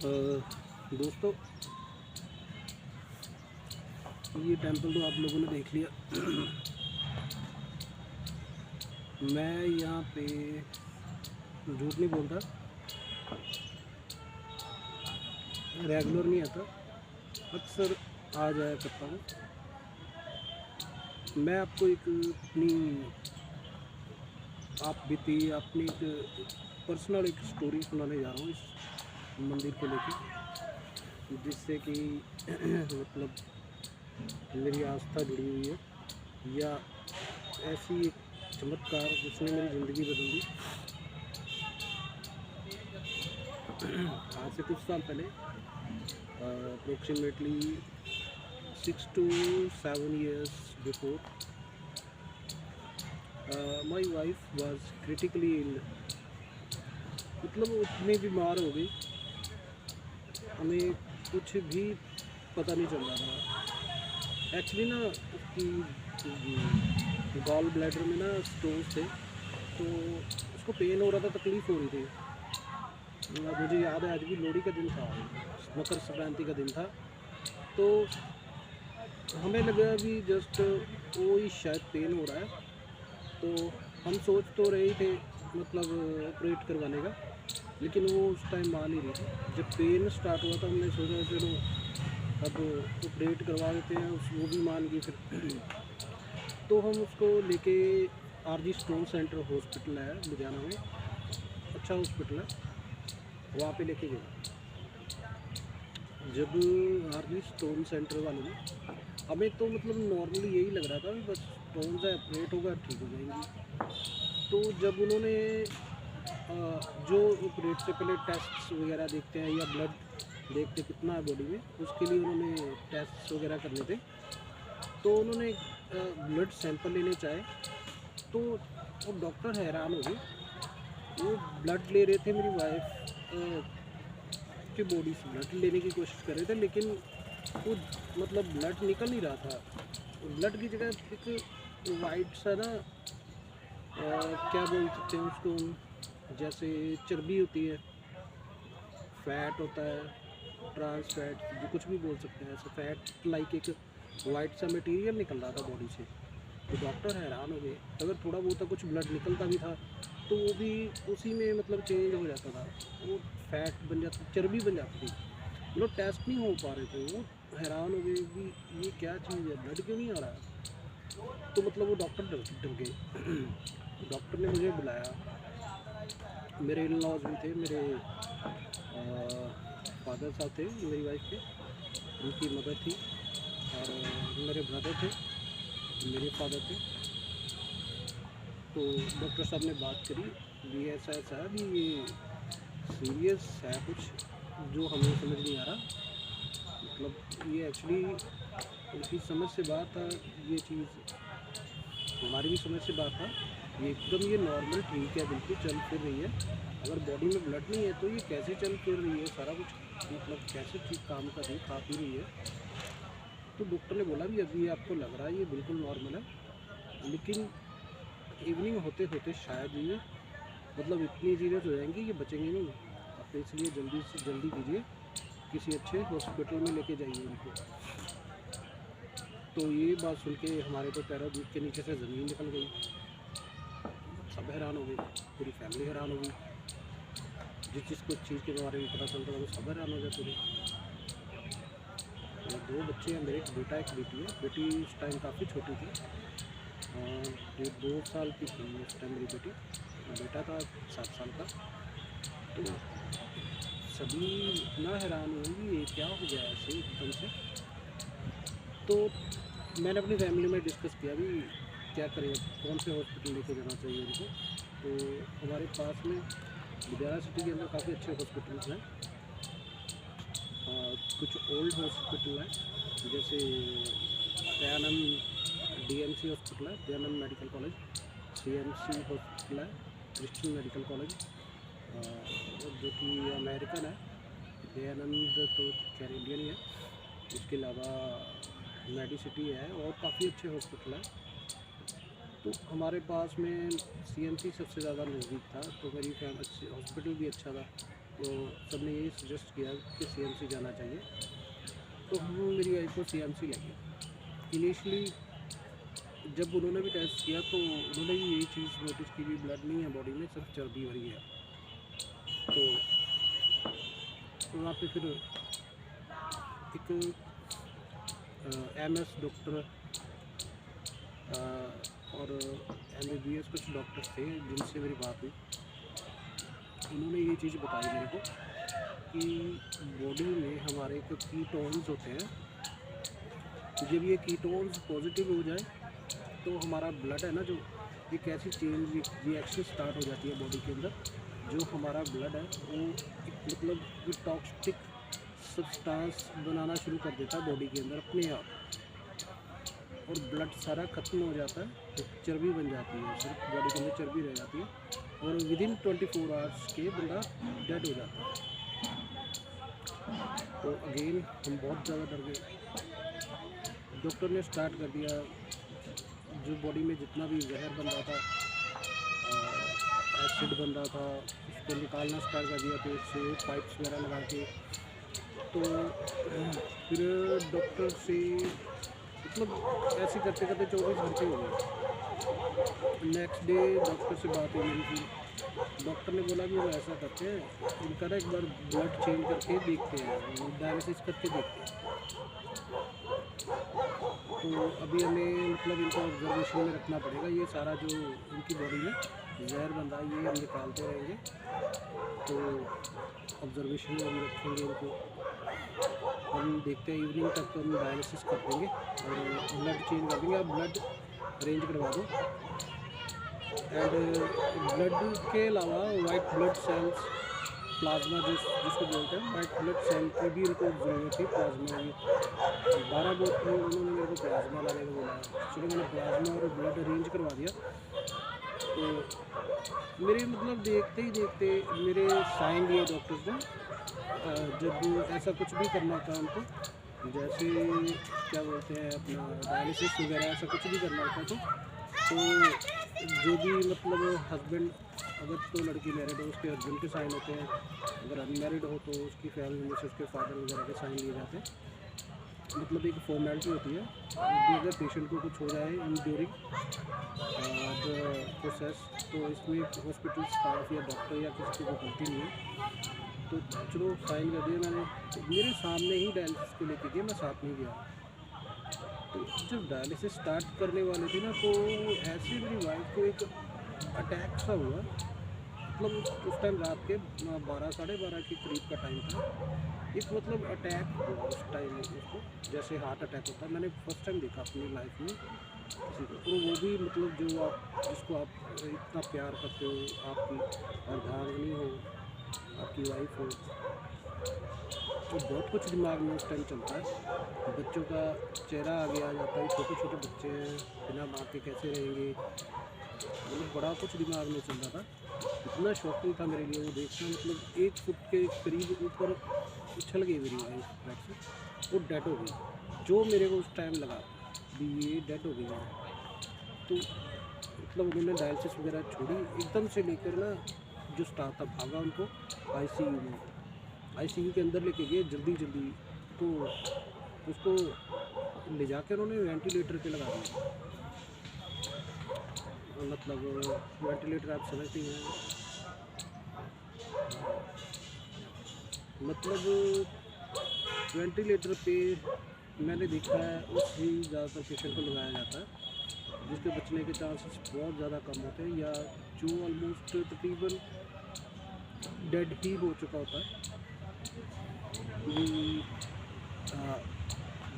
दोस्तों, ये टेंपल तो आप लोगों ने देख लिया। मैं यहाँ पे झूठ नहीं बोलता, रेगुलर नहीं आता, अक्सर आ जाया करता हूँ। मैं आपको एक आप बीती अपनी एक पर्सनल एक स्टोरी सुनाने जा रहा हूँ इस मंदिर को लेके, जिससे कि मतलब मेरी आस्था जुड़ी हुई है, या ऐसी एक चमत्कार जिसने मेरी ज़िंदगी बदल दी। आज से कुछ साल पहले, approximately 6 to 7 years before, my wife was critically ill। मतलब वो इतनी बीमार हो गई, हमें कुछ भी पता नहीं चल रहा था। एक्चुअली ना उसकी गॉल ब्लैडर में ना स्टोन्स थे, तो उसको पेन हो रहा था, तकलीफ़ हो रही थी। मुझे याद है, आज भी लोहड़ी का दिन था, मकर संक्रांति का दिन था। तो हमें लगा कि जस्ट वो ही शायद पेन हो रहा है, तो हम सोच तो रहे थे मतलब ऑपरेट करवाने का, लेकिन वो उस टाइम मान ही रही थी। जब पेन स्टार्ट हुआ तो हमने सोचा चलो अब ऑपरेट करवा देते हैं, वो भी मान गई फिर। तो हम उसको लेके आरजी स्टोन सेंटर हॉस्पिटल है लुधियाना में, अच्छा हॉस्पिटल है, वहाँ पे लेके गए। जब आरजी स्टोन सेंटर वालों ने, हमें तो मतलब नॉर्मली यही लग रहा था कि बस स्टोन से ऑपरेट होगा, ठीक हो जाएंगी। तो जब उन्होंने जो ऑपरेट से पहले टेस्ट्स वगैरह देखते हैं या ब्लड देखते कितना है बॉडी में, उसके लिए उन्होंने टेस्ट वगैरह करने थे। तो उन्होंने ब्लड सैंपल लेने चाहे, तो वो डॉक्टर हैरान हो गए। वो ब्लड ले रहे थे, मेरी वाइफ की बॉडी से ब्लड लेने की कोशिश कर रहे थे, लेकिन वो मतलब ब्लड निकल नहीं रहा था। ब्लड की जगह एक वाइट सा ना क्या बोल सकते हैं उसको, जैसे चर्बी होती है, फैट होता है, ट्रांस फैट, जो कुछ भी बोल सकते हैं, ऐसे फैट लाइक एक वाइट सा मटेरियल निकल रहा था बॉडी से। तो डॉक्टर हैरान हो गए। अगर थोड़ा बहुत कुछ ब्लड निकलता भी था तो वो भी उसी में मतलब चेंज हो जाता था, वो फैट बन जाती, चर्बी बन जाती थी। मतलब टेस्ट नहीं हो पा रहे थे। वो हैरान हो गए कि ये क्या चीज़ है, ब्लड क्यों नहीं आ रहा। तो मतलब वो डॉक्टर डर गए। डॉक्टर ने मुझे बुलाया, मेरे इन लॉज भी थे, मेरे फादर साहब थे मेरी वाइफ के, उनकी मदर थी, और मेरे ब्रदर थे, मेरे फादर थे। तो डॉक्टर साहब ने बात करी भी ऐसा ऐसा है, भी ये सीरियस है कुछ, जो हमें समझ नहीं आ रहा। मतलब ये एक्चुअली उनकी समझ से बात था, ये चीज़ हमारी भी समझ से बात था। ये एकदम ये नॉर्मल ठीक है, बिल्कुल चल फिर रही है। अगर बॉडी में ब्लड नहीं है तो ये कैसे चल फिर रही है, सारा कुछ मतलब कैसे ठीक काम कर रही है, खा पी रही है। तो डॉक्टर ने बोला भी अभी आपको लग रहा है ये बिल्कुल नॉर्मल है, लेकिन इवनिंग होते होते शायद ये मतलब इतनी सीरियस हो जाएंगी कि बचेंगे नहीं आप, इसलिए जल्दी से जल्दी कीजिए, किसी अच्छे हॉस्पिटल में लेके जाइए इनको। तो ये बात सुन के हमारे तो पैरों के नीचे से ज़मीन निकल गई। सब हैरान हो गए, पूरी फैमिली हैरान हो गई। जिस चीज़ को चीज़ के बारे में पता चलता था वो सब हैरान हो जाते थे। तो 2 बच्चे हैं मेरे, एक बेटा एक बेटी है। बेटी उस टाइम काफ़ी छोटी थी, 2 साल की थी उस टाइम मेरी बेटी। बेटा था 7 साल का। तो सभी इतना हैरान हुए कि ये क्या हो गया ऐसे एकदम से। तो मैंने अपनी फैमिली में डिस्कस किया भी क्या करें, कौन से हॉस्पिटल लेके जाना चाहिए उनको। तो हमारे पास में लुधियाना सिटी के अंदर काफ़ी अच्छे हॉस्पिटल्स हैं। कुछ ओल्ड हॉस्पिटल है, जैसे दयानंद डीएमसी हॉस्पिटल है, Dayanand medical college, CMC hospital है, क्रिश्चियन मेडिकल कॉलेज, जो कि अमेरिकन है। दयानंद तो खैर इंडियन ही है। इसके अलावा मेडिसिटी है, और काफ़ी अच्छे हॉस्पिटल है। तो हमारे पास में सीएमसी सबसे ज़्यादा नज़दीक था, तो मेरी फैमिली, हॉस्पिटल भी अच्छा था, तो सबने यही सजेस्ट किया कि सीएमसी जाना चाहिए, तो हम मेरी वाइफ को सीएमसी ले गए। इनिशियली जब उन्होंने भी टेस्ट किया तो उन्होंने भी यही चीज़ नोटिस की भी ब्लड नहीं है बॉडी में, सिर्फ चर्बी भरी है। तो वहाँ पे फिर एक एमएस डॉक्टर और एमबीबीएस कुछ डॉक्टर्स थे जिनसे मेरी बात हुई। उन्होंने ये चीज़ बताई मेरे को कि बॉडी में हमारे एक कीटोन्स होते हैं, जब ये कीटोन्स पॉजिटिव हो जाए तो हमारा ब्लड है ना, जो एक ऐसी चेंज रिएक्शन स्टार्ट हो जाती है बॉडी के अंदर, जो हमारा ब्लड है वो एक मतलब टॉक्सिक सब्सटेंस बनाना शुरू कर देता है बॉडी के अंदर अपने आप, और ब्लड सारा ख़त्म हो जाता है, तो चर्बी बन जाती है, सिर्फ बॉडी के अंदर चर्बी रह जाती है और विदिन 24 आवर्स के बंदा डेड हो जाता है। तो अगेन हम बहुत ज़्यादा डर गए। डॉक्टर ने स्टार्ट कर दिया, जो बॉडी में जितना भी जहर बन रहा था, एसिड बन रहा था, उसको निकालना स्टार्ट कर दिया पेट से, पाइप्स वगैरह लगा के। तो फिर डॉक्टर से मतलब ऐसे करते करते 24 घंटे हो गए। नेक्स्ट डे डॉक्टर से बात हुई मेरी थी। डॉक्टर ने बोला कि वो ऐसा करते हैं, इनका ना एक बार ब्लड चेंज करके देखते हैं, डायलिसिस करके देखते हैं। तो अभी हमें मतलब इनको ऑब्जर्वेशन में रखना पड़ेगा, ये सारा जो इनकी बॉडी में जहर बन रहा है ये हम निकालते रहेंगे। तो ऑब्जर्वेशन में हम रखेंगे इनको, हम देखते हैं इवनिंग तक तो हम डायलिसिस कर देंगे और ब्लड चेंज कर देंगे। आप ब्लड अरेंज करवा दो, एंड ब्लड के अलावा वाइट ब्लड सेल्स, प्लाज्मा जिसको बोलते हैं, वाइट ब्लड सेल की भी इनको ज़रूरत थी। प्लाज्मा की 12 बोतल उन्होंने मेरे को प्लाज्मा लाने को बोला। चलो मैंने प्लाज्मा और ब्लड अरेंज करवा दिया। तो मेरे मतलब देखते ही देखते मेरे साइन दिए डॉक्टर्स ने। जब ऐसा कुछ भी करना था उनको, जैसे क्या बोलते हैं अपना डायलिसिस वगैरह ऐसा कुछ भी करना होता तो जो भी मतलब हस्बैंड, अगर तो लड़की मैरिड हो उसके हस्बैंड के साइन होते हैं, अगर अनमैरिड हो तो उसकी फैमिली में से उसके फादर वगैरह के साइन लिए जाते हैं। मतलब एक फॉर्मेलिटी होती है कि अगर पेशेंट को कुछ हो जाए इन ड्यूरिंग द प्रोसेस, तो इसमें हॉस्पिटल स्टाफ या डॉक्टर या किसी को गलती नहीं है। तो चलो साइन कर दिया मैंने, तो मेरे सामने ही डायलिसिस को लेके गए, मैं साथ नहीं गया। तो जब डायलिसिस स्टार्ट करने वाले थे ना, तो ऐसे मेरी वाइफ को एक अटैक सा हुआ। मतलब उस टाइम रात के 12 साढ़े 12 के करीब का टाइम था। एक मतलब अटैक हुआ उस टाइम उसको, जैसे हार्ट अटैक होता है। मैंने फर्स्ट टाइम देखा अपनी लाइफ में किसी को, और वो भी मतलब जो आप जिसको आप इतना प्यार करते हो, आपकी अर्धांगिनी हो, आपकी वाइफ हो, तो बहुत कुछ दिमाग में उस टाइम चलता है। बच्चों का चेहरा आगे आ जाता है, छोटे छोटे बच्चे हैं, बिना माँ के कैसे रहेंगे, मतलब बड़ा कुछ दिमाग में चल रहा था। इतना शॉकिंग था मेरे लिए वो देखना। मतलब 1 फुट के करीब ऊपर उछल गई मेरी वाइफ बेड से, वो डेड हो गई। जो मेरे को उस टाइम लगा भी ये डेड हो गई है। तो मतलब उन्होंने डायलिसिस वगैरह छोड़ी, एकदम से लेकर ना जो स्टाफ था भागा उनको आईसीयू में, आईसीयू के अंदर लेके गए जल्दी जल्दी। तो उसको ले जाकर उन्होंने वेंटिलेटर पे लगा दिया। मतलब वेंटिलेटर आप समझते हैं, मतलब वेंटिलेटर पे मैंने देखा है उससे ज़्यादातर पेशेंट को लगाया जाता है जिसके बचने के चांसेस बहुत ज़्यादा कम होते हैं, या जो ऑलमोस्ट तकरीबन डेड ही हो चुका होता है।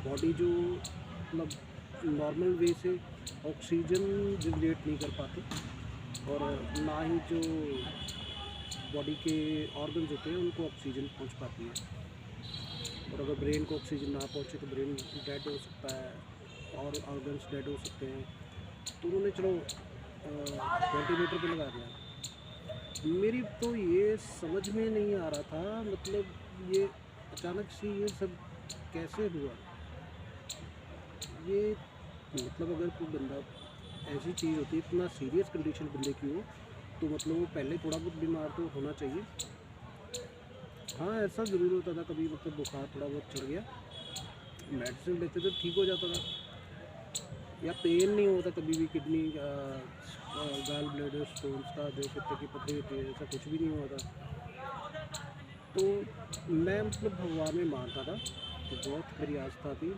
बॉडी जो मतलब नॉर्मल वे से ऑक्सीजन जनरेट नहीं कर पाती, और ना ही जो बॉडी के ऑर्गन्स होते हैं उनको ऑक्सीजन पहुंच पाती है। और अगर ब्रेन को ऑक्सीजन ना पहुंचे तो ब्रेन डेड हो सकता है और ऑर्गन्स डेड हो सकते हैं। तो उन्होंने चलो वेंटिलेटर पे लगा दिया। मेरी तो ये समझ में नहीं आ रहा था, मतलब ये अचानक से ये सब कैसे हुआ। ये मतलब अगर कोई बंदा ऐसी चीज़ होती है, इतना सीरियस कंडीशन बंदे की हो, तो मतलब वो पहले थोड़ा बहुत बीमार तो होना चाहिए। हाँ, ऐसा ज़रूर होता था कभी, मतलब बुखार थोड़ा बहुत चढ़ गया, मेडिसिन लेते थे ठीक हो जाता था, या पेन नहीं होता कभी भी किडनी गॉल ब्लैडर स्टोन्स का, जो पित्त की पथरी होती है, ऐसा कुछ भी नहीं हुआ था। तो मैं मतलब भगवान में मानता था, तो बहुत मेरी आस्था थी।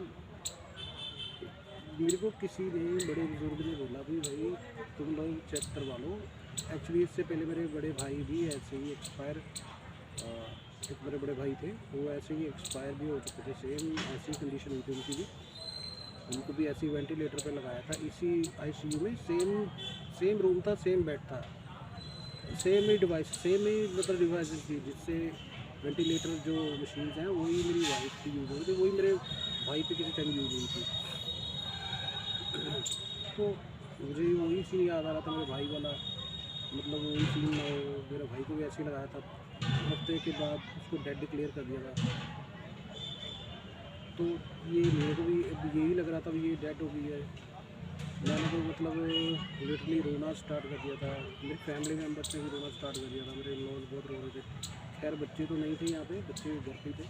मेरे को किसी ने, बड़े बुजुर्ग ने बोला भी भाई तुम लोग चेक करवा लो। एक्चुअली इससे पहले मेरे बड़े भाई भी ऐसे ही एक्सपायर, एक मेरे बड़े भाई थे, वो ऐसे ही एक्सपायर भी हो चुके थे, सेम ऐसी कंडीशन हुई थी उनकी भी। उनको भी ऐसे ही वेंटिलेटर पे लगाया था, इसी आईसीयू में, सेम सेम रूम था, सेम बेड था, सेम ही डिवाइस, सेम ही मतलब डिवाइस थी, जिससे वेंटिलेटर जो मशीन हैं वही मेरी वाइफ की यूज़ हो रही थी, वही मेरे भाई पे किसी टाइम यूज़ हुई थी। तो मुझे वही सीन याद आ रहा था मेरे भाई वाला, मतलब वही सीन मेरे भाई को भी ऐसे ही लगाया था, हफ्ते के बाद उसको डेड डिक्लेयर कर दिया था। तो ये मेरे को भी अब यही लग रहा था भी ये डेड हो गई है। मैंने तो मतलब लिटरली रोना स्टार्ट कर दिया था, मेरे फैमिली मेम्बर्स ने भी रोना स्टार्ट कर दिया था, मेरे लोग बहुत रो रहे थे। खैर बच्चे तो नहीं थे यहाँ पे, बच्चे घर पे थे।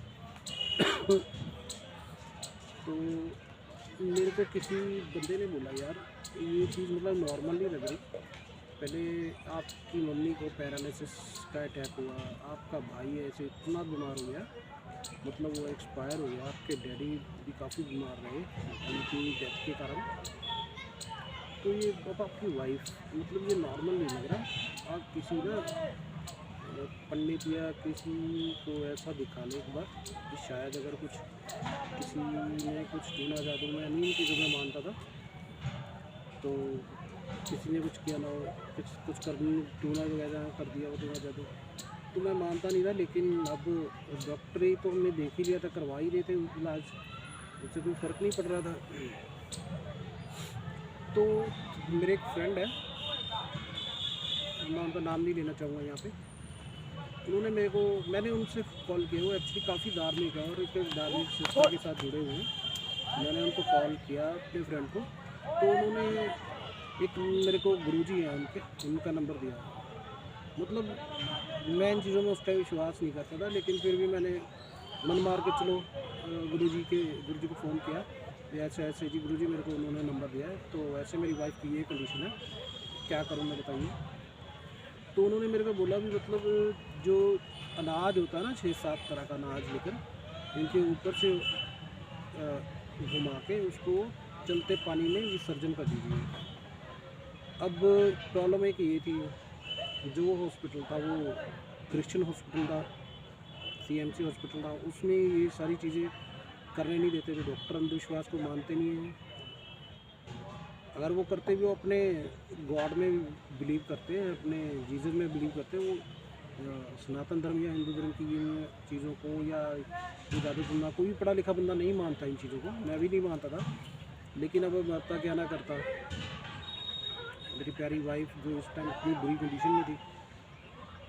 तो मेरे को किसी बंदे ने बोला यार ये चीज़ मतलब नॉर्मल नहीं लग रही, पहले आपकी मम्मी को पैरालिसिस का अटैक हुआ, आपका भाई ऐसे इतना बीमार हो गया, मतलब वो एक्सपायर हो गया, आपके डैडी भी काफ़ी बीमार रहे उनकी डेथ के कारण, तो ये अब आपकी वाइफ, मतलब ये नॉर्मल नहीं लग रहा। आप किसी ना पंडित या किसी को ऐसा दिखा ले एक बार कि शायद अगर कुछ किसी ने कुछ टूना जादू, मैं नहीं इन चीज़ों में मानता था, तो किसी ने कुछ किया ना हो, कुछ कर टूना वगैरह कर दिया हो, टूना जादू, तो मैं मानता नहीं था। लेकिन अब डॉक्टर ही तो हमने देख ही लिया था, करवा ही रहे थे इलाज, उससे कोई फ़र्क नहीं पड़ रहा था। तो मेरे एक फ्रेंड है, मैं उनका नाम नहीं लेना चाहूँगा यहाँ पे, उन्होंने मेरे को, मैंने उनसे कॉल किया, वो एक्चुअली काफ़ी धार्मिक है और एक धार्मिक संस्था के साथ जुड़े हुए हैं। मैंने उनको कॉल किया अपने फ्रेंड को, तो उन्होंने एक मेरे को गुरुजी हैं उनके, उनका नंबर दिया। मतलब मैं इन चीज़ों में उस टाइम विश्वास नहीं करता था, लेकिन फिर भी मैंने मन मार के चलो गुरुजी को फ़ोन किया, ऐसे ऐसे जी गुरुजी मेरे को उन्होंने नंबर दिया है, तो ऐसे मेरी वाइफ की ये कंडीशन है, क्या करूँ मैं बताइए। तो उन्होंने मेरे को बोला भी मतलब जो अनाज होता है ना, 6-7 तरह का अनाज लेकर इनके ऊपर से घुमा के उसको चलते पानी में विसर्जन कर दीजिए। अब प्रॉब्लम एक ये थी, जो हॉस्पिटल था वो क्रिश्चियन हॉस्पिटल था, सीएमसी हॉस्पिटल था, उसमें ये सारी चीज़ें करने नहीं देते थे, डॉक्टर अंधविश्वास को मानते नहीं हैं। अगर वो करते भी, वो अपने गॉड में बिलीव करते हैं, अपने जीसस में बिलीव करते हैं, वो सनातन धर्म या हिंदू धर्म की इन चीज़ों को या जादू टूना, कोई भी पढ़ा लिखा बंदा नहीं मानता इन चीज़ों को, मैं भी नहीं मानता था। लेकिन अब मानता क्या ना करता, मेरी प्यारी वाइफ जो इस टाइम इतनी बुरी कंडीशन में थी,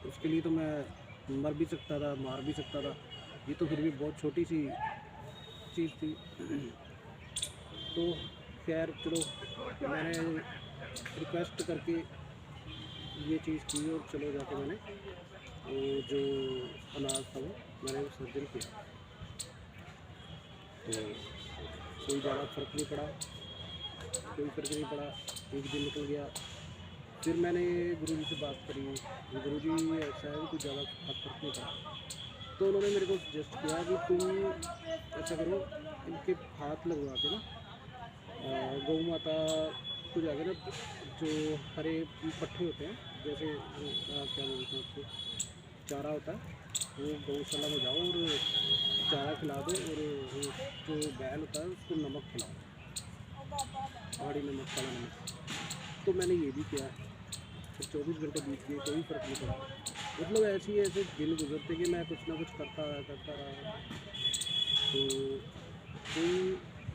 उसके लिए तो मैं मर भी सकता था, मार भी सकता था, ये तो फिर भी बहुत छोटी सी चीज़ थी। तो खैर चलो, मैंने रिक्वेस्ट करके ये चीज़ की और चलो जाके मैंने वो जो अनाज था वो मैंने विसर्जन किया, तो कोई ज़्यादा फ़र्क नहीं पड़ा, कोई फ़र्क नहीं पड़ा। एक दिन निकल गया, फिर मैंने गुरुजी से बात करी, गुरुजी ऐसा है कि कुछ ज़्यादा फ़र्क नहीं पड़ा, तो उन्होंने मेरे को सजेस्ट किया कि तुम ऐसा करो, इनके हाथ लगवा के ना गौ माता को जाके ना, जो हरे पट्टे होते हैं, जैसे क्या बोलते हैं उसको, चारा होता है, वो गौशाला में जाओ और चारा खिला दो, और वो जो बैल होता है उसको नमक खिलाओ, पहाड़ी नमक, काला नमक। तो मैंने ये भी किया, फिर 24 घंटे बीत गए, कोई फ़र्क नहीं पड़ा। मतलब ऐसे दिन गुजरते कि मैं कुछ ना कुछ करता रहा, तो कोई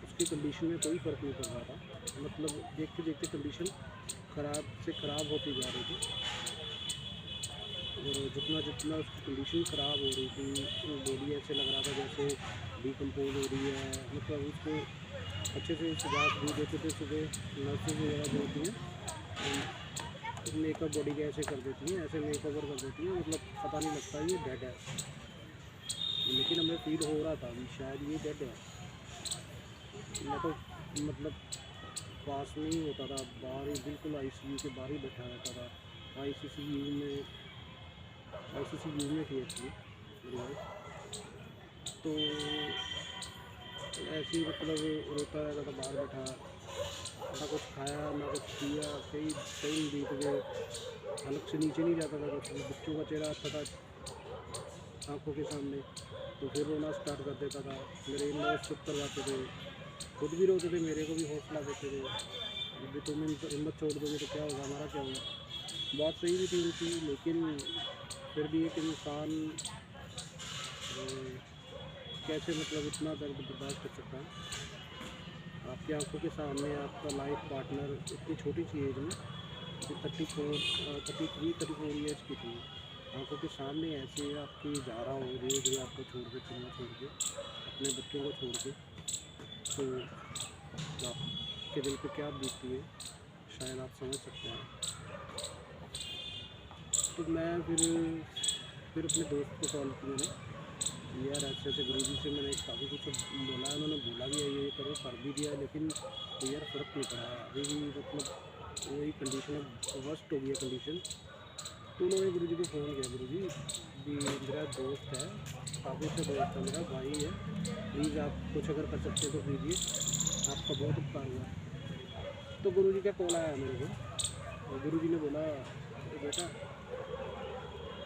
उसकी कंडीशन में कोई फ़र्क नहीं पड़ रहा था। मतलब देखते देखते कंडीशन ख़राब से ख़राब होती जा रही थी, और जितना जितना उसकी कंडीशन ख़राब हो रही थी, वो बॉडी ऐसे लग रहा था जैसे डिकम्पोज हो रही है। मतलब उसको अच्छे से सुझाव भी देते थे सुबह, नर्सेज वगैरह जो होती हैं मेकअप बॉडी का ऐसे कर देती हैं, ऐसे मेकओवर कर देती हैं, मतलब पता नहीं लगता ये डेड है। लेकिन हमें फील हो रहा था अभी शायद ये डेड है। मैं तो मतलब पास में ही होता था, बाहर ही बिल्कुल आईसीयू के बाहर ही बैठा रहता था। आईसीयू में थी एक्चुअली मेरी वाइफ। तो ऐसे ही मतलब रोता रहता था बाहर बैठा, ना कुछ खाया ना कुछ पिया, कई कई बीत गए, हलक से नीचे नहीं जाता था कुछ भी। बच्चों का चेहरा आता था आंखों के सामने तो फिर रोना स्टार्ट कर देता था। मेरे इन लॉज चुप करवाते थे, खुद भी रोते थे, मेरे को भी हौसला देते थे, अभी तुम हिम्मत छोड़ दोगे तो क्या होगा, हमारा क्या होगा। बात सही भी थी उनकी, लेकिन फिर भी एक इंसान कैसे मतलब इतना दर्द बर्दाश्त कर सकता है। आपकी आंखों के सामने आपका लाइफ पार्टनर इतनी छोटी सी एज में, 34 ईयर्स की थी, आंखों के सामने ऐसे आपकी जा रहा हो धीरे धीरे आपको छोड़ के, चलना छोड़ के, अपने बच्चों को छोड़ के, तो आपके दिल पे क्या बीतती है शायद आप समझ सकते हैं। तो मैं फिर अपने दोस्त को कॉल की मैंने, यार ऐसे ऐसे गुरुजी से मैंने काफ़ी कुछ बोला, उन्होंने बोला भी है ये करो, कर भी दिया, लेकिन तो यार फ़र्क नहीं पड़ा, अभी भी मतलब वही कंडीशन है, वर्स्ट हो गई है कंडीशन। तो उन्होंने गुरुजी को फ़ोन किया, गुरुजी भी मेरा दोस्त है, काफ़ी अच्छा दोस्त है, मेरा भाई है, प्लीज़ आप कुछ अगर कर सकते हो तो कीजिए, आपका बहुत उपकार हुआ। तो गुरुजी का कॉल आया मेरे को, और गुरुजी ने बोला बेटा,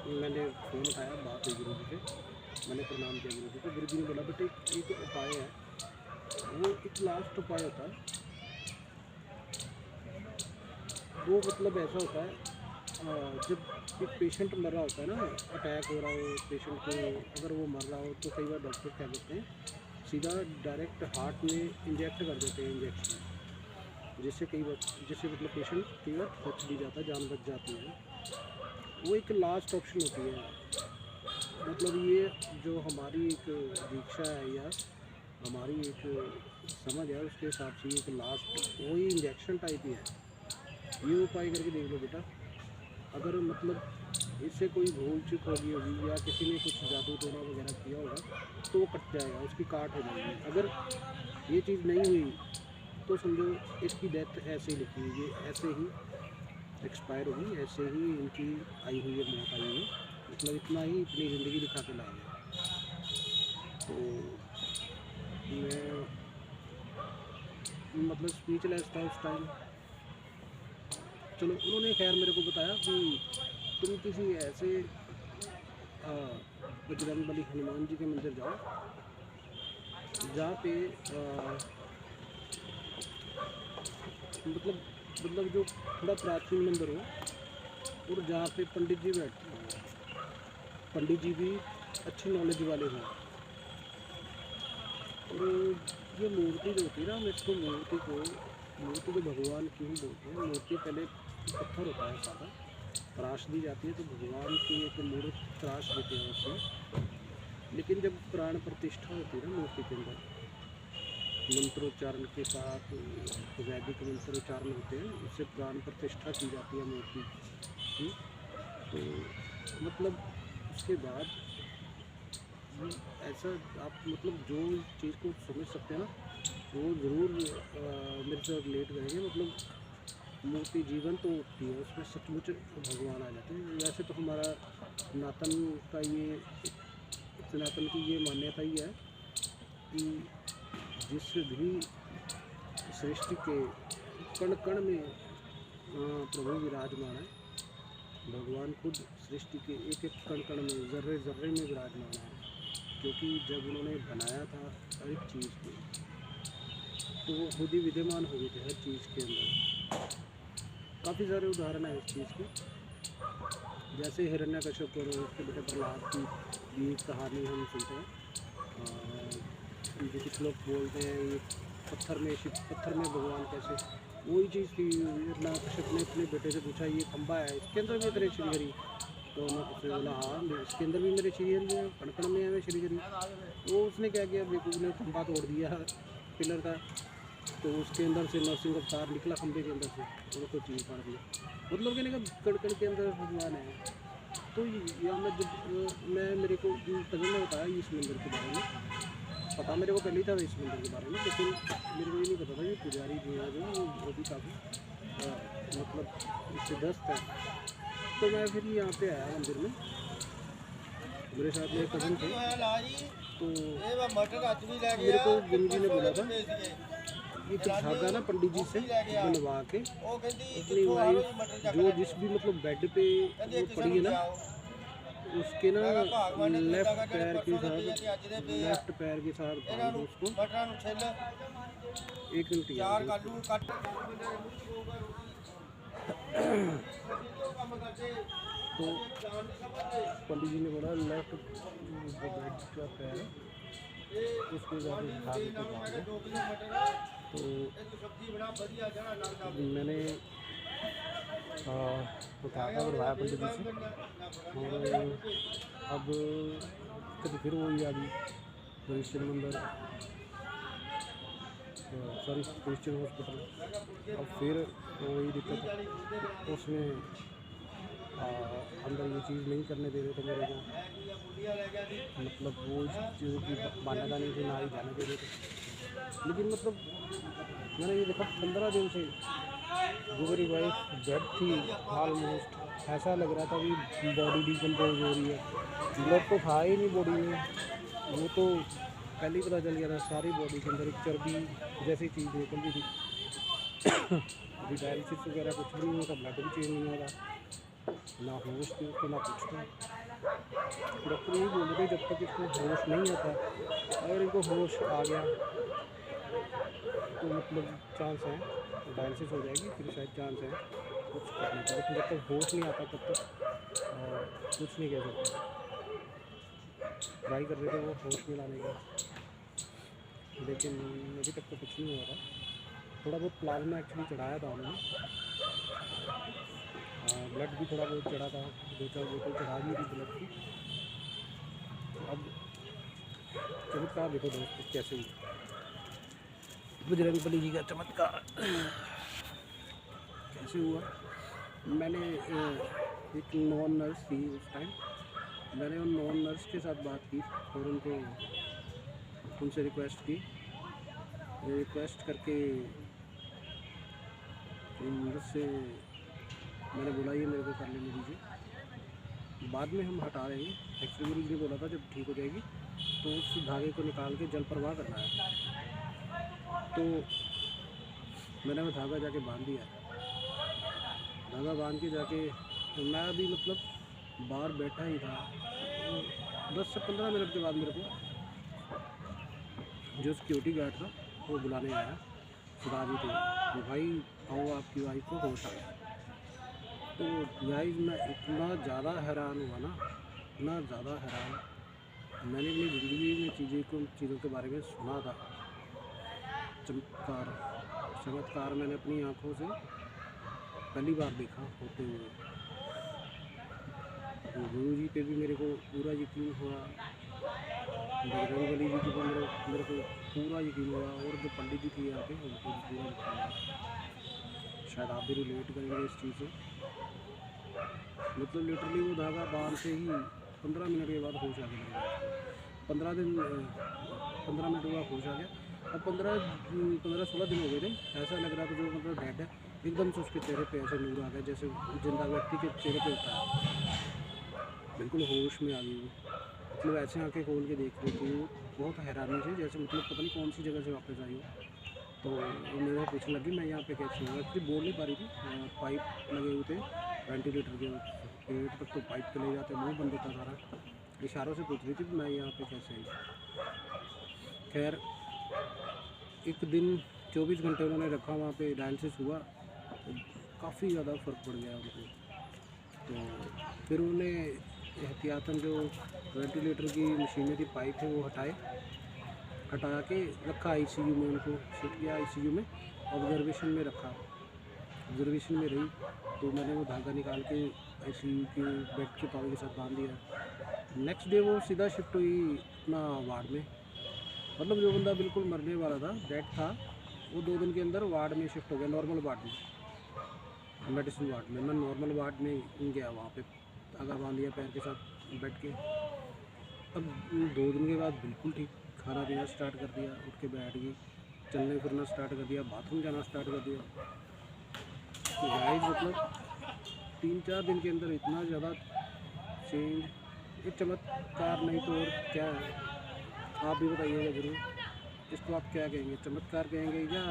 मैंने फ़ोन उठाया, बात हुई गुरुजी से, मैंने प्रणाम किया गुरुजी को। गुरुजी ने बोला बेटा एक उपाय है, वो एक लास्ट उपाय होता है, वो मतलब ऐसा होता है जब एक पेशेंट मर रहा होता है ना, अटैक हो रहा हो पेशेंट को, अगर वो मर रहा हो तो कई बार डॉक्टर क्या करते हैं, सीधा डायरेक्ट हार्ट में इंजेक्ट कर देते हैं इंजेक्शन, जिससे कई बार जिससे मतलब पेशेंट कई बार बच भी जाता है, जान बच जाती है। वो एक लास्ट ऑप्शन होती है, मतलब ये जो हमारी एक दीक्षा है या हमारी एक समझ है, उसके हिसाब से ये एक लास्ट वही इंजेक्शन टाइप ही है। ये उपाय करके देख लो बेटा, अगर मतलब इससे कोई भूल चूक होगी होगी या किसी ने कुछ जादू टोना वगैरह किया होगा तो वो कट जाएगा, उसकी काट हो जाएगी। अगर ये चीज़ नहीं हुई तो समझो इसकी डेथ ऐसे ही लिखी हुई है, ऐसे ही एक्सपायर होगी, ऐसे ही इनकी आई हुई है, मौत आई हुई है, मतलब इतना ही इतनी ज़िंदगी दिखा के लाए हैं। तो मैं मतलब स्पीचलेस था उस टाइम। चलो उन्होंने खैर मेरे को बताया कि तुम किसी ऐसे बजरंग बली हनुमान जी के मंदिर जाओ जहाँ पे मतलब जो थोड़ा प्राचीन मंदिर हो, और जहाँ पे पंडित जी बैठते हैं, पंडित जी भी अच्छी नॉलेज वाले हों। और ये मूर्ति जो होती है ना, हम इसको मूर्ति को भगवान क्यों बोलते हैं, मूर्ति पहले पत्थर होता है सादा, तराश दी जाती है तो भगवान की एक मूर्ति तराश देते हैं उसमें। लेकिन जब प्राण प्रतिष्ठा होती है ना मूर्ति के अंदर, मंत्रोच्चारण के साथ वैदिक मंत्रोच्चारण होते हैं, उससे प्राण प्रतिष्ठा की जाती है मूर्ति की। तो मतलब उसके बाद ऐसा आप मतलब जो चीज़ को समझ सकते हैं ना, वो ज़रूर मेरे से रिलेट करेंगे। मतलब मूर्ति जीवन तो उठती है, उसमें सचमुच भगवान आ जाते हैं। वैसे तो हमारा सनातन का ये सनातन की ये मान्यता ही है कि जिस भी सृष्टि के कण कण में प्रभु विराजमान है, भगवान खुद सृष्टि के एक एक कण कण में, जर्रे जर्रे में विराजमान है। क्योंकि जब उन्होंने बनाया था हर एक चीज़ को, तो वो खुद ही विद्यमान हो गए थे हर चीज़ के अंदर। काफ़ी सारे उदाहरण हैं इस चीज़ के, जैसे हिरण्यकश्यप और उसके बेटे प्रहलाद की भी एक कहानी हम सुनते हैं। जो कुछ लोग बोलते हैं ये पत्थर में भगवान कैसे, वही चीज़ थी। हिरण्यकश्यप ने अपने बेटे से पूछा ये खंबा है, इसके अंदर भी तेरे श्री हरि, तो उसने बोला हाँ इसके अंदर भी मेरे श्री हरि है, कण कण में है श्री हरि। वो उसने क्या किया, बेवकूफ़ ने खंबा तोड़ दिया पिलर का, तो उसके अंदर से नरसिंह अवतार निकला खंबे के अंदर से, और उसको चीर फाड़ दिया। मतलब कहने का कण कण के अंदर भगवान है। तो यहाँ मैं जब मैं मेरे को कज़न ने बताया इस मंदिर के बारे में, पता मेरे को पहले ही था इस मंदिर के बारे में, लेकिन मेरे को ये नहीं पता था कि पुजारी जी हैं जो वो भी काफ़ी मतलब सिद्धस्त है। तो मैं फिर यहाँ पे आया मंदिर में, मेरे साथ मेरे कज़न थे। तो मेरे को गुरु जी ने बोला था ये कुछ धागा ना पंडित जी से बनवा के अपनी वाइफ जो जिस भी मतलब बेड पे वो पड़ी है ना, उसके ना लेफ्ट पैर के साथ बांध दो उसको। एक मिनट यार, तो पंडित जी ने बोला लेफ्ट जो बेड का पैर है उसको जाके धागे को बांध दो। तो मैंने धागा बनवाया पंडित जी से, और अब कभी फिर वही आ गई क्रिश्चियन मंदिर, सॉरी क्रिश्चियन हॉस्पिटल। अब फिर वही दिक्कत, उसमें अंदर ये चीज़ नहीं करने दे रहे थे मेरे को, मतलब वो इस चीज़ों की मान्यता नहीं थी, ना ही जाने दे रहे थे। लेकिन मतलब मैंने ये देखा 15 दिन से जो मेरी वाइफ डेड थी ऑलमोस्ट, ऐसा लग रहा था कि बॉडी डिकम्पोज हो रही है, ब्लड तो था ही नहीं बॉडी में, वो तो पहले ही पता चल गया था सारी बॉडी के अंदर एक चर्बी जैसी चीज़ निकल गई थी। अभी डायलिसिस वगैरह कुछ भी नहीं होता, ब्लड भी चेंज नहीं हो रहा, ना होश थी उसको ना कुछ था। डॉक्टर यही बोल रहे थे जब तक इसको होश नहीं आता, अगर इनको होश आ गया तो मतलब चांस है डायलिसिस हो जाएगी, फिर शायद चांस है कुछ करने का, लेकिन जब तक होश नहीं आता तब तक कुछ नहीं कह सकते। ट्राई कर रहे थे वो होश में लाने का, लेकिन अभी तक तो कुछ नहीं हो रहा। थोड़ा बहुत प्लाज्मा एक्चुअली चढ़ाया था उन्होंने, ब्लड भी थोड़ा बहुत चढ़ा था, 2-4 बोतल चढ़ा दी थी ब्लड की। अब चमत्कार देखो दोस्तों कैसे हुआ, बजरंगबली जी का चमत्कार कैसे हुआ। मैंने एक नॉन नर्स थी उस टाइम, मैंने उन नॉन नर्स के साथ बात की और उनसे रिक्वेस्ट की, रिक्वेस्ट करके मुझसे मैंने बोला ये मेरे को कर लेने दीजिए, बाद में हम हटा रहे हैं। एक्चुअली गुरु जी ने बोला था जब ठीक हो जाएगी तो उस धागे को निकाल के जल प्रवाह करना है। तो मैंने वो धागा जाके बांध दिया, धागा बांध के जाके मैं अभी मतलब बाहर बैठा ही था, 10 से 15 मिनट के बाद मेरे को जो सिक्योरिटी गार्ड था वो बुलाने आया, सुधाजी थे, तो भाई आओ आपकी वाइफ को होश आ गया। तो गाइस मैं इतना ज़्यादा हैरान हुआ ना, इतना ज़्यादा हैरान, मैंने अपनी ज़िंदगी में चीज़ों के बारे में सुना था, चमत्कार मैंने अपनी आँखों से पहली बार देखा होते हुए। तो गुरु जी पे भी मेरे को पूरा यकीन हुआ, बजरंगबली जी के ऊपर मेरे को पूरा यकीन हुआ, और जो पंडित जी थे यहाँ पे उनको भी पूरा यकीन हुआ। शायद आप भी रिलेट करेंगे इस चीज़ से, मतलब लिटरली वो धागा बांधते ही 15 मिनट के बाद होश आ गया। 15 मिनट के बाद होश आ गया, और 15-16 दिन हो गए थे, ऐसा लग रहा था जो मतलब डेड है, एकदम से उसके चेहरे पे ऐसे नूर आ गया जैसे जिंदा व्यक्ति के चेहरे पे होता है, बिल्कुल होश में आ गई वो, मतलब ऐसे आंखें खोल के देख रही थी वो बहुत हैरानी से, जैसे मतलब पता नहीं कौन सी जगह से वापस आई हो। तो वो मेरे को पूछने लगी मैं यहाँ पे कैसे हूँ, एक्चुअली बोल नहीं पा रही थी, पाइप लगे हुए थे वेंटिलेटर के, पेट तक तो पाइप चले जाते, मुँह बंद होता सारा, इशारों से पूछ रही थी कि मैं यहाँ पे कैसे आई। खैर एक दिन 24 घंटे उन्होंने रखा वहाँ पे, डायलिसिस हुआ तो काफ़ी ज़्यादा फ़र्क पड़ गया उनको। तो फिर उन्होंने एहतियातन जो वेंटिलेटर की मशीनें थी, पाइप थे, वो हटा के रखा आईसीयू में, उनको शिफ्ट किया आईसीयू में, ऑब्जर्वेशन में रखा, ऑब्जर्वेशन में रही। तो मैंने वो धागा निकाल के आईसीयू के बेड के पावे के साथ बांध दिया। नेक्स्ट डे वो सीधा शिफ्ट हुई अपना वार्ड में, मतलब जो बंदा बिल्कुल मरने वाला था, डेड था, वो 2 दिन के अंदर वार्ड में शिफ्ट हो गया, नॉर्मल वार्ड में, मेडिसिन वार्ड में। मैं नॉर्मल वार्ड में गया वहाँ पे धागा बांध दिया पैर के साथ बेड के। अब 2 दिन के बाद बिल्कुल ठीक, खाना पीना स्टार्ट कर दिया, उठ के बैठ गई, चलने फिरना स्टार्ट कर दिया, बाथरूम जाना स्टार्ट कर दिया। तो गाइस मतलब 3-4 दिन के अंदर इतना ज़्यादा चेंज, ये चमत्कार नहीं तो और क्या है? आप भी बताइएगा ज़रूर, इसको आप क्या कहेंगे, चमत्कार कहेंगे या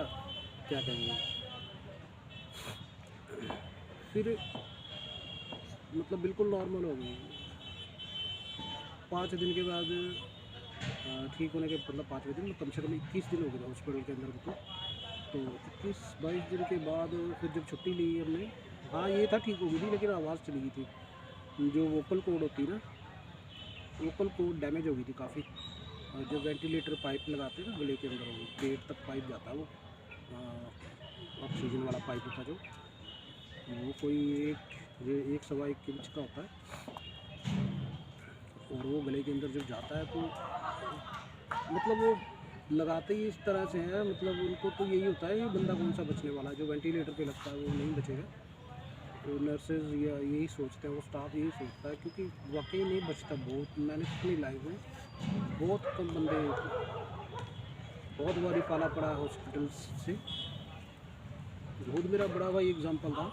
क्या कहेंगे? फिर मतलब बिल्कुल नॉर्मल हो गई। 5 दिन के बाद ठीक होने के मतलब 5वें दिन, कम से कम 21 दिन हो गए थे हॉस्पिटल के अंदर उनको। तो 21-22 दिन के बाद फिर जब छुट्टी ली हमने, हाँ ये था ठीक हो गई थी, लेकिन आवाज़ चली गई थी। जो वोकल कॉर्ड होती है ना, वोकल कॉर्ड डैमेज हो गई थी काफ़ी। जो वेंटिलेटर पाइप लगाते हैं ना गले के अंदर, वो पेट तक पाइप जाता है, वो ऑक्सीजन वाला पाइप होता है जो, वो कोई 1 1 सवा 1 इंच का होता है, और वो गले के अंदर जब जाता है तो मतलब वो लगाते ही इस तरह से हैं, मतलब उनको तो यही होता है कि बंदा कौन सा बचने वाला है, जो वेंटिलेटर पे लगता है वो नहीं बचेगा। तो नर्सेज या यही सोचते हैं, वो स्टाफ यही सोचता है, क्योंकि वाकई नहीं बचता। बहुत मैंने अपनी लाइफ में बहुत कम बंदे, बहुत बारी पाला पड़ा है हॉस्पिटल से। खुद मेरा बड़ा भाई एग्जाम्पल था,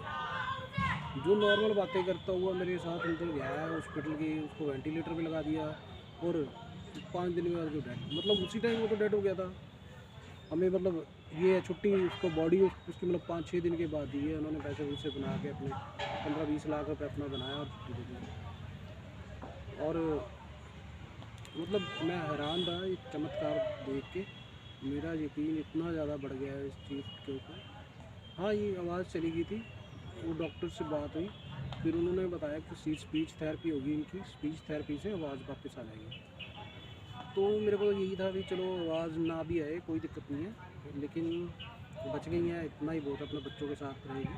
जो नॉर्मल बातें करता हुआ मेरे साथ अंदर गया है हॉस्पिटल की, उसको वेंटिलेटर पे लगा दिया, और 5 दिन के बाद जो डेड, मतलब उसी टाइम वो तो डेड हो गया था। हमें मतलब ये है छुट्टी, उसको बॉडी उसकी मतलब 5-6 दिन के बाद दी है उन्होंने, पैसे वैसे बना के अपने 15-20 लाख रुपए अपना बनाया और छुट्टी दे दी। और मतलब मैं हैरान था ये चमत्कार देख के, मेरा यकीन इतना ज़्यादा बढ़ गया है इस चीज़ के ऊपर। हाँ ये आवाज़ चली गई थी, वो डॉक्टर से बात हुई, फिर उन्होंने बताया कि स्पीच थेरेपी होगी इनकी, स्पीच थेरेपी से आवाज़ वापस आ जाएगी। तो मेरे को यही था कि चलो आवाज़ ना भी आए कोई दिक्कत नहीं है, लेकिन बच गई हैं, इतना ही बहुत, अपने बच्चों के साथ रहेगी,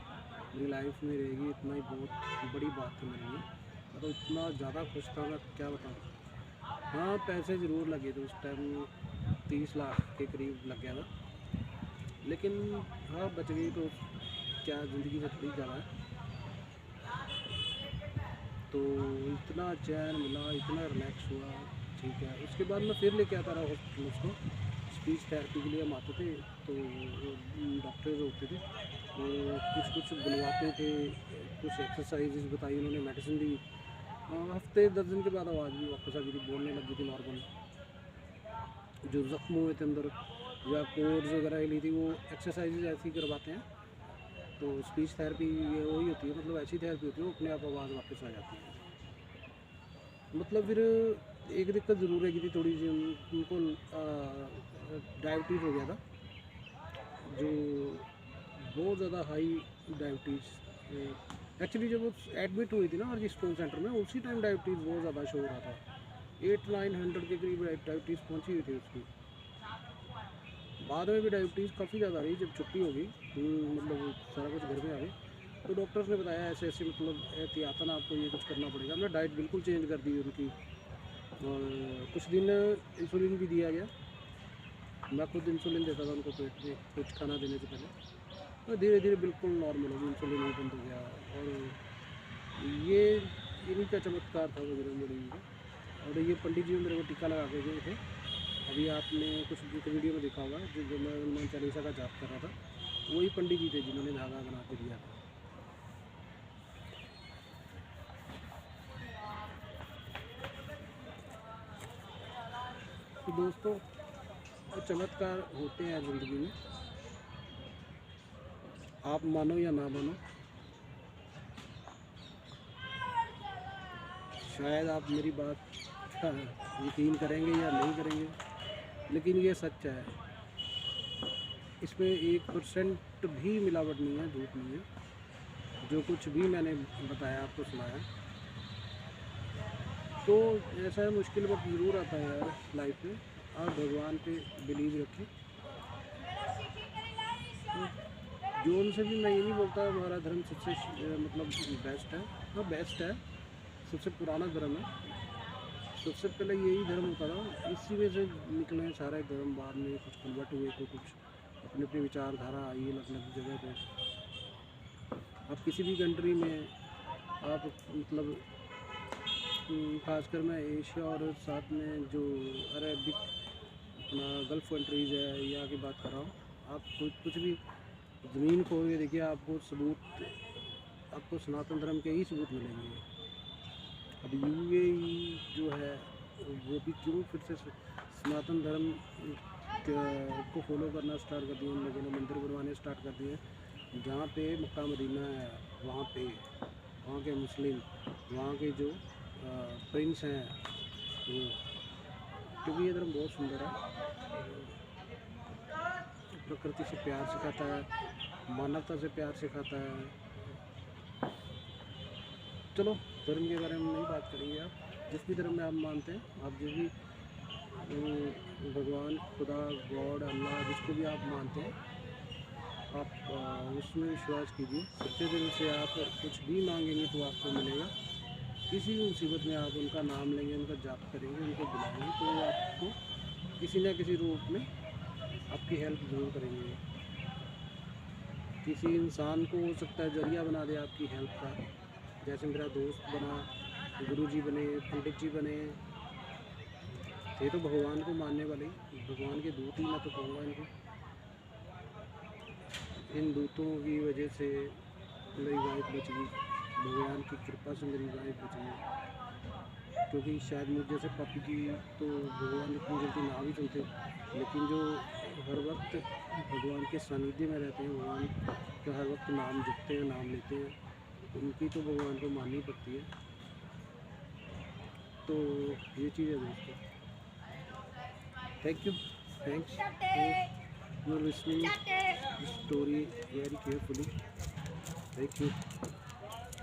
मेरी लाइफ में रहेगी, इतना ही बहुत बड़ी बात थी मेरे लिए। मैं तो इतना ज़्यादा खुश था, मैं क्या बताऊँ। हाँ पैसे ज़रूर लगे थे उस टाइम, 30 लाख के करीब लग गया था, लेकिन हाँ बच गई तो क्या, ज़िंदगी से थोड़ी जाना है। तो इतना चैन मिला, इतना रिलैक्स हुआ, ठीक है। उसके बाद मैं फिर लेके आता रहा हॉस्पिटल उसको, स्पीच थेरेपी के लिए हम आते थे, तो डॉक्टर जो होते थे वो कुछ बुलवाते थे, कुछ एक्सरसाइजेज बताई उन्होंने, मेडिसिन दी। हफ्ते 10 दिन के बाद आवाज़ भी वापस आ गई थी, बोलने लग गई थी नॉर्मल। जो ज़ख्म हुए थे अंदर या कोर्स वगैरह ली थी, वो एक्सरसाइजेज ऐसी करवाते हैं। तो स्पीच थेरेपी ये वही होती है, मतलब ऐसी थेरेपी होती है, वो अपने आप आवाज़ वापस आ जाती है। मतलब फिर एक दिक्कत ज़रूर है कि थी थोड़ी सी, उनको डायबिटीज़ हो गया था, जो बहुत ज़्यादा हाई डायबिटीज़। एक्चुअली जब वो एडमिट हुई थी ना और स्टोन सेंटर में, उसी टाइम डायबिटीज़ बहुत ज़्यादा शो हो रहा था, 800-900 के करीब डायबिटीज़ पहुंची हुई थी उसकी। बाद में भी डायबिटीज़ काफ़ी ज़्यादा रही, जब छुट्टी हो गई, मतलब सारा कुछ घर में आ गए, तो डॉक्टर्स ने बताया ऐसे ऐसे, मतलब एहतियातन आपको ये कुछ करना पड़ेगा। हमने डाइट बिल्कुल चेंज कर दी उनकी, और कुछ दिन इंसुलिन भी दिया गया। मैं खुद इंसुलिन देता था उनको पेट में कुछ खाना देने से पहले, तो धीरे धीरे बिल्कुल नॉर्मल हो गई, इंसुलिन भी बंद हो गया। और ये इन्हीं का चमत्कार था वगैरह मेरे लिए। और ये पंडित जी मेरे को टीका लगा के गए थे, अभी आपने कुछ वीडियो में देखा होगा, जो मैं हनुमान चालीसा का जाप कर रहा था, वही पंडित जी थे जिन्होंने धागा बना के दिया था। तो दोस्तों चमत्कार होते हैं ज़िंदगी में, आप मानो या ना मानो, शायद आप मेरी बात का यकीन करेंगे या नहीं करेंगे, लेकिन ये सच है, इसमें 1% भी मिलावट नहीं है, झूठ नहीं है। जो कुछ भी मैंने बताया आपको सुनाया, तो ऐसा है, मुश्किल वक्त ज़रूर आता है यार लाइफ में, आप भगवान पे बिलीव रखें। तो जो उनसे भी मैं ये नहीं बोलता हमारा धर्म सबसे मतलब बेस्ट है, हाँ बेस्ट है, सबसे पुराना धर्म है, सबसे पहले यही धर्म होता था, इसी में से निकले हैं सारे धर्म, बाद में कुछ कन्वर्ट हुए तो कुछ अपनी अपनी विचारधारा आई अलग अलग जगह पे। आप किसी भी कंट्री में आप मतलब खासकर मैं एशिया और साथ में जो अरबिक अपना गल्फ़ कंट्रीज़ है यहाँ की बात कर रहा हूँ। आप कुछ भी ज़मीन खोल के देखिए, आपको सबूत, आपको सनातन धर्म के ही सबूत मिलेंगे। अब यूएई जो है वो भी क्यों फिर से सनातन धर्म को फॉलो करना स्टार्ट कर दिए उन लोगों ने, मंदिर बनवाने स्टार्ट कर दिए। जहाँ पे मक्का मदीना है वहाँ पे वहाँ के मुस्लिम, वहाँ के जो प्रिंस हैं वो, क्योंकि ये धर्म बहुत सुंदर है, प्रकृति से प्यार सिखाता है, मानवता से प्यार सिखाता है। चलो धर्म के बारे में नहीं बात करेंगे। आप जिस भी धर्म में आप मानते हैं, आप जिस भी भगवान, खुदा, गॉड, अल्लाह, जिसको भी आप मानते हैं, आप उसमें विश्वास कीजिए। सच्चे दिल से आप कुछ भी मांगेंगे तो आपको मिलेगा। किसी भी मुसीबत में आप उनका नाम लेंगे, उनका जाप करेंगे, उनको बुलाएंगे तो वो आपको किसी न किसी रूप में आपकी हेल्प ज़रूर करेंगे। किसी इंसान को हो सकता है जरिया बना दे आपकी हेल्प का, जैसे मेरा दोस्त बना, गुरुजी बने, पंडित जी बने। ये तो भगवान को मानने वाले, भगवान के दूत ही मैं तो कहूँगा इनको। इन दूतों की वजह से मेरी वाइफ बच गई, भगवान की कृपा से मेरी वाइफ बच गई। क्योंकि शायद मुझ जैसे पापी की तो भगवान इतनी जल्दी ना भी चलते, लेकिन जो हर वक्त भगवान के सानिध्य में रहते हैं, भगवान का हर वक्त नाम जपते हैं, नाम लेते हैं, उनकी तो भगवान को माननी पड़ती है। तो ये चीज़ है दोस्तों। Thank you, thanks for listening this story very carefully. Thank you.